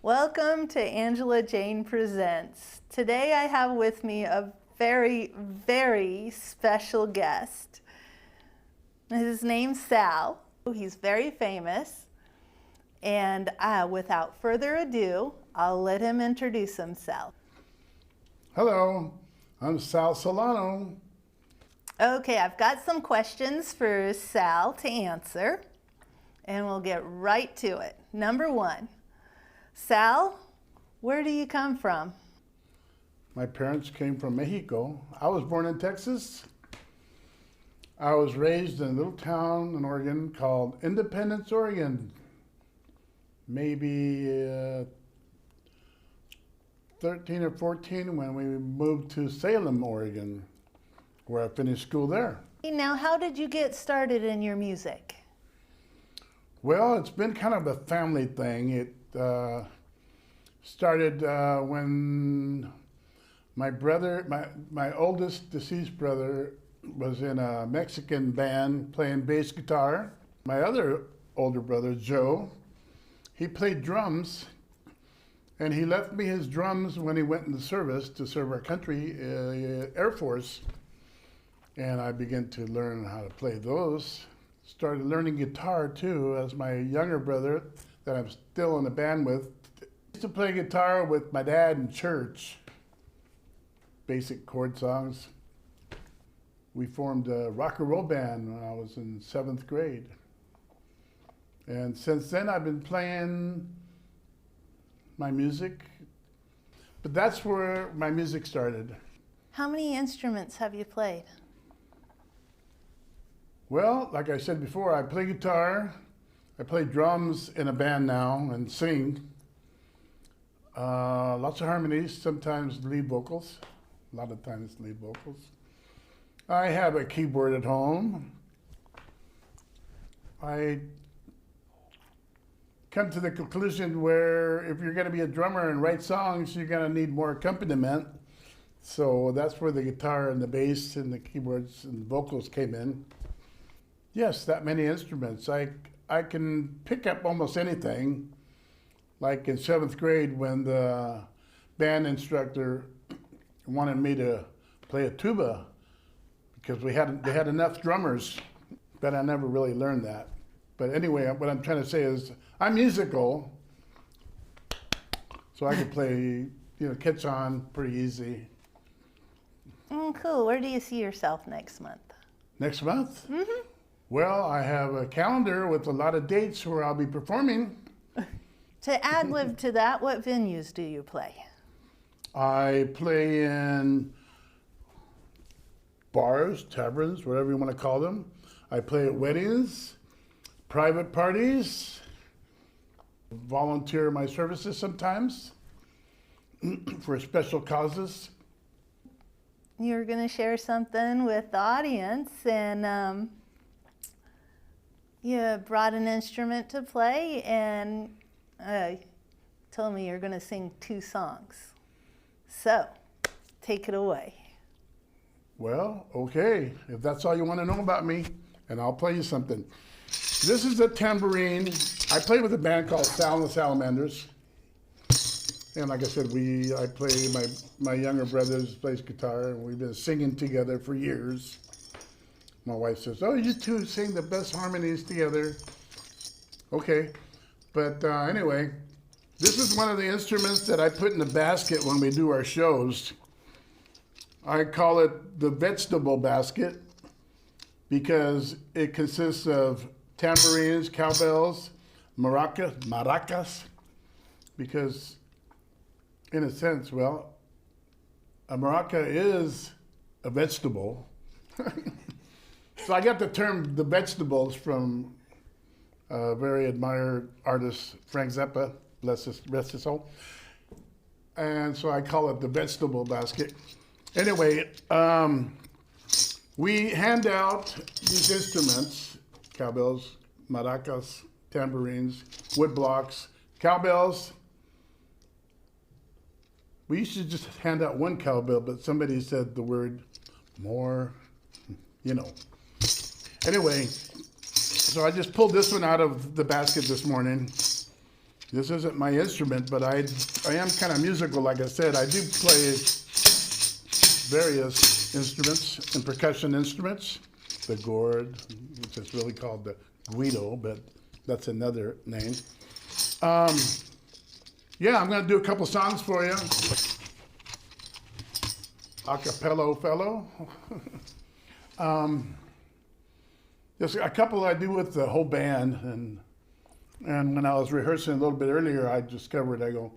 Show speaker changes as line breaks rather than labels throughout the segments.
Welcome to Angela Jane Presents. Today I have with me a very, very special guest. His name's Sal. He's very famous. And without further ado, I'll let him introduce himself.
Hello, I'm Sal Solano.
Okay, I've got some questions for Sal to answer, and we'll get right to it. Number one, Sal, where do you come from?
My parents came from Mexico. I was born in Texas. I was raised in a little town in Oregon called Independence, Oregon. Maybe 13 or 14 when we moved to Salem, Oregon, where I finished school there.
Now, how did you get started in your music?
Well, it's been kind of a family thing. It started when my brother, my oldest deceased brother, was in a Mexican band playing bass guitar. My other older brother, Joe, he played drums, and he left me his drums when he went into service to serve our country, Air Force. And I began to learn how to play those. Started learning guitar too, as my younger brother, that I'm still in the band with, used to play guitar with my dad in church. Basic chord songs. We formed a rock and roll band when I was in 7th grade. And since then I've been playing my music, but that's where my music started.
How many instruments have you played?
Well, like I said before, I play guitar, I play drums in a band now and sing. Lots of harmonies, sometimes lead vocals, a lot of times lead vocals. I have a keyboard at home. I come to the conclusion where if you're going to be a drummer and write songs, you're going to need more accompaniment. So that's where the guitar and the bass and the keyboards and vocals came in. Yes, that many instruments. I can pick up almost anything. Like in 7th grade when the band instructor wanted me to play a tuba because they had enough drummers, but I never really learned that. But anyway, what I'm trying to say is I'm musical, so I can play, catch on pretty easy.
Cool. Where do you see yourself next month?
Next month? Mm-hmm. Well, I have a calendar with a lot of dates where I'll be performing.
To ad-lib to that, what venues do you play?
I play in bars, taverns, whatever you want to call them. I play at weddings, private parties, volunteer my services sometimes for special causes.
You're going to share something with the audience, and you brought an instrument to play and told me you're going to sing 2 songs. So, take it away.
Well, okay, if that's all you want to know about me, and I'll play you something. This is a tambourine. I play with a band called Sal and the Salamanders. And like I said, I play, my younger brother plays guitar, and we've been singing together for years. My wife says, oh, you two sing the best harmonies together. Okay, but anyway, this is one of the instruments that I put in the basket when we do our shows. I call it the vegetable basket because it consists of tambourines, cowbells, maracas, because in a sense, well, a maraca is a vegetable. So I got the term the vegetables from a very admired artist, Frank Zappa, rest his soul. And so I call it the vegetable basket. Anyway, we hand out these instruments, cowbells, maracas, tambourines, wood blocks, cowbells. We used to just hand out one cowbell, but somebody said the word more, Anyway, so I just pulled this one out of the basket this morning. This isn't my instrument, but I am kind of musical, like I said. I do play various instruments and percussion instruments. The gourd, which is really called the guido, but that's another name. Yeah, I'm going to do a couple songs for you. Acapella fellow. There's a couple I do with the whole band, and when I was rehearsing a little bit earlier, I discovered, I go,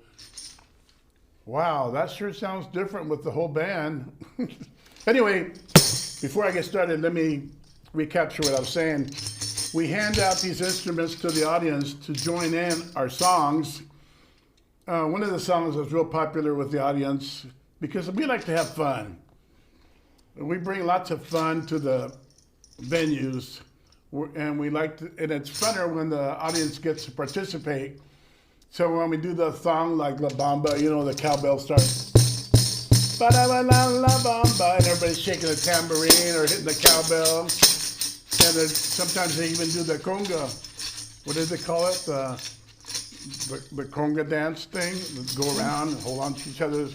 wow, that sure sounds different with the whole band. Anyway, before I get started, let me recapture what I was saying. We hand out these instruments to the audience to join in our songs. One of the songs was real popular with the audience because we like to have fun. We bring lots of fun to the venues, and we like to, and it's funner when the audience gets to participate. So when we do the song like La Bamba, you know, the cowbell starts, ba-da-ba-la-la-bamba, and everybody's shaking a tambourine or hitting the cowbell. And sometimes they even do the conga. What do they call it? The conga dance thing. Go around and hold on to each other's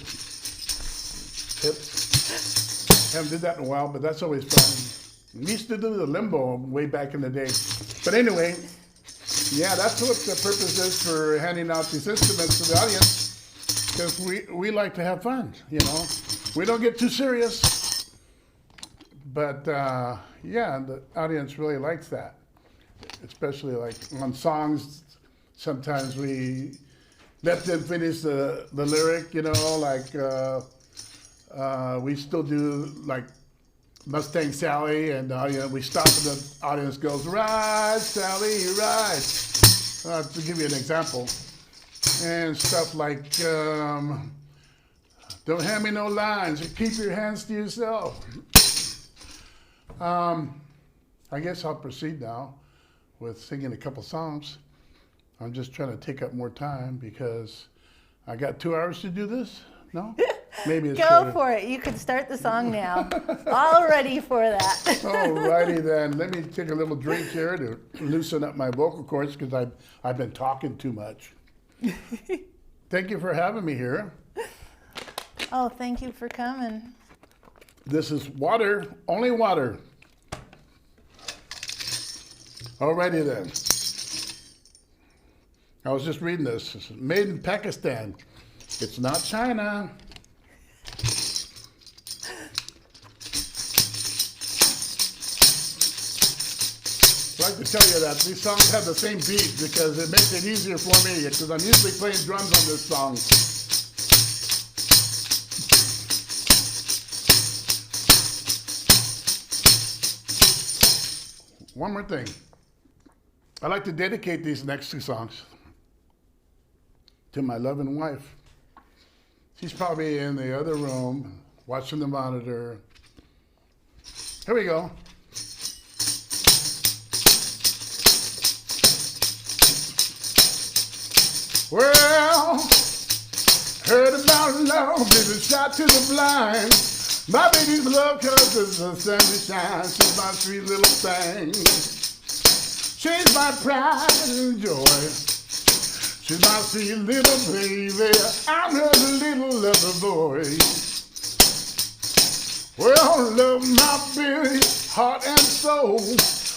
hips. Haven't did that in a while, but that's always fun. We used to do the limbo way back in the day. But anyway, yeah, that's what the purpose is for handing out these instruments to the audience, because we like to have fun, you know. We don't get too serious, but yeah, the audience really likes that, especially like on songs. Sometimes we let them finish the lyric, you know, like we still do like Mustang Sally, and we stop and the audience goes, ride, Sally, ride. To give you an example. And stuff like, don't hand me no lines, keep your hands to yourself. I guess I'll proceed now with singing a couple songs. I'm just trying to take up more time because I got 2 hours to do this. No? Maybe it's
Go
shorter.
for it. You can start the song now. All ready for that.
All righty then. Let me take a little drink here to loosen up my vocal cords because I've been talking too much. Thank you for having me here.
Oh, thank you for coming.
This is water, only water. Alrighty then. I was just reading this. It's made in Pakistan. It's not China. I'd like to tell you that these songs have the same beat because it makes it easier for me because I'm usually playing drums on this song. One more thing. I'd like to dedicate these next 2 songs to my loving wife. She's probably in the other room watching the monitor. Here we go. Well, heard about love, baby, shot to the blind. My baby's love cause the sun shines. She's my sweet little thing. She's my pride and joy. She's my sweet little baby. I'm her little lover boy. Well, love my baby, heart and soul.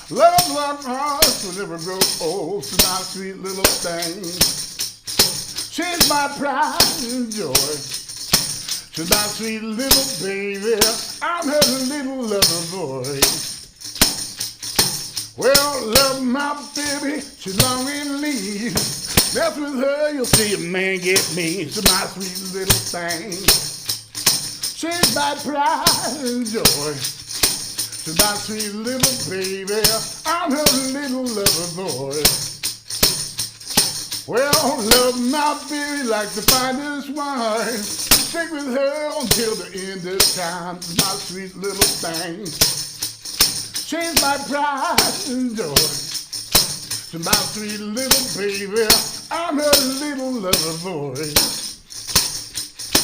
Love my heart will never grow old. She's my sweet little thing. She's my pride and joy. She's my sweet little baby. I'm her little lover boy. Well, love my baby. She's long in leave. Mess with her, you'll see a man get me. She's my sweet little thing. She's my pride and joy. She's my sweet little baby. I'm her little lover boy. Well, love my baby like the finest wine. Stick with her until the end of time. She's my sweet little thing. She's my pride and joy. She's my sweet little baby. I'm her little lover boy.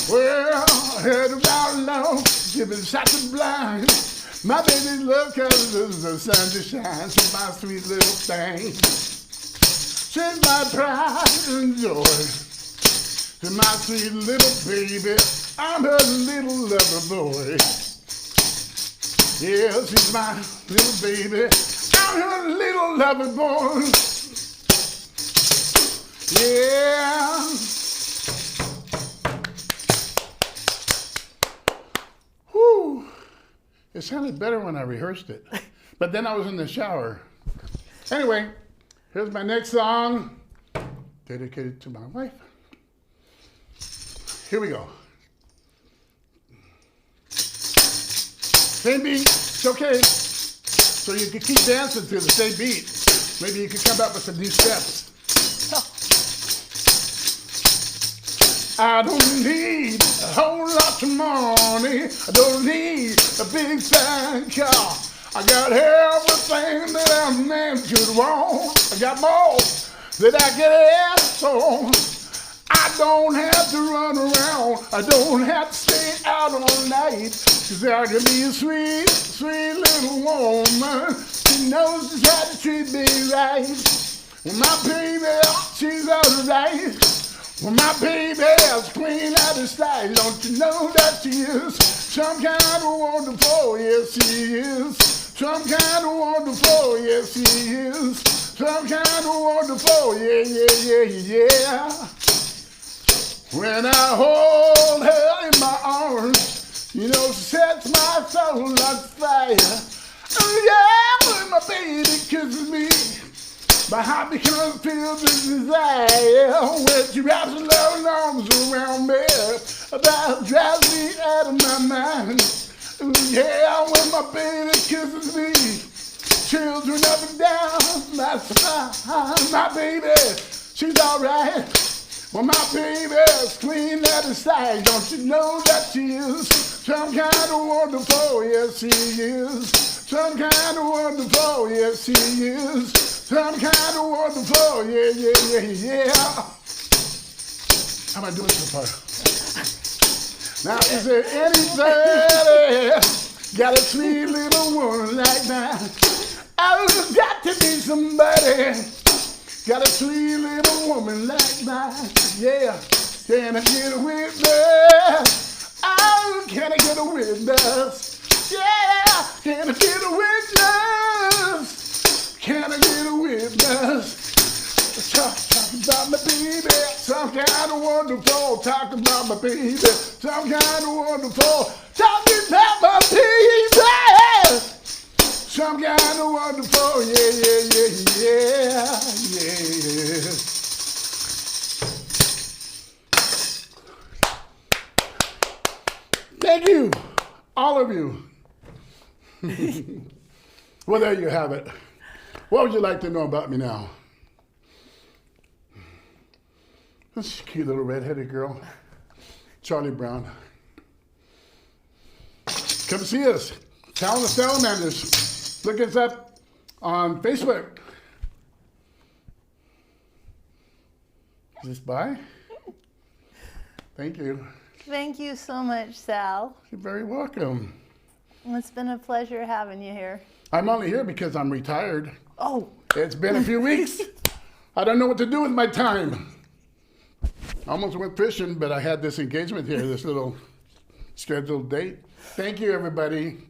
Well, I heard about love, she's been shot to blind. My baby's love causes the sun to shine. She's my sweet little thing. She's my pride and joy. She's my sweet little baby. I'm her little lover boy. Yeah, she's my little baby. I'm her little lover boy. Yeah. Whew. It sounded better when I rehearsed it. But then I was in the shower. Anyway, here's my next song, dedicated to my wife. Here we go. Same beat, it's okay. So you can keep dancing to the same beat. Maybe you can come up with some new steps. I don't need a whole lot of money. I don't need a big fat car. I got everything that a man could want. I got more that I could ask for. I don't have to run around. I don't have to stay out all night. 'Cause I can be a sweet, sweet little woman. She knows just how to treat me right. Well, my baby, she's alright. Well, my baby's clean out of style. Don't you know that she is some kind of wonderful? Yes, she is. Some kind of wonderful. Yes, she is. Some kind of wonderful. Yeah, yeah, yeah, yeah. When I hold her in my arms, you know, she sets my soul on fire. Oh, yeah, when my baby kisses me, my heart becomes filled with desire. When she wraps her loving arms around me, that drives me out of my mind. Ooh, yeah, when my baby kisses me, children up and down my spine. My baby, she's alright. Well, my baby's clean out of sight. Don't you know that she is some kind of wonderful? Yes, she is. Some kind of wonderful. Yes, she is. Some kind of wonderful. Yeah, yeah, yeah, yeah. How am I doing so far? Now, is there anybody got a sweet little woman like that? I've got to be somebody. Got a sweet little woman like that. Yeah. Can I get a witness? Oh, can I get a witness? Yeah. Can I get a witness? Can I get a witness? Talk about my baby. Some kind of wonderful. Talk about my baby. Some kind of wonderful. Talking about my baby. Some kind of wonderful, yeah, yeah, yeah, yeah, yeah. Thank you, all of you. Well, there you have it. What would you like to know about me now? This cute little redheaded girl, Charlie Brown. Come see us, Salamanders. Look us up on Facebook. Is this bye? Thank you.
Thank you so much, Sal.
You're very welcome.
It's been a pleasure having you here.
I'm only here because I'm retired.
Oh.
It's been a few weeks. I don't know what to do with my time. I almost went fishing, but I had this engagement here, this little scheduled date. Thank you, everybody.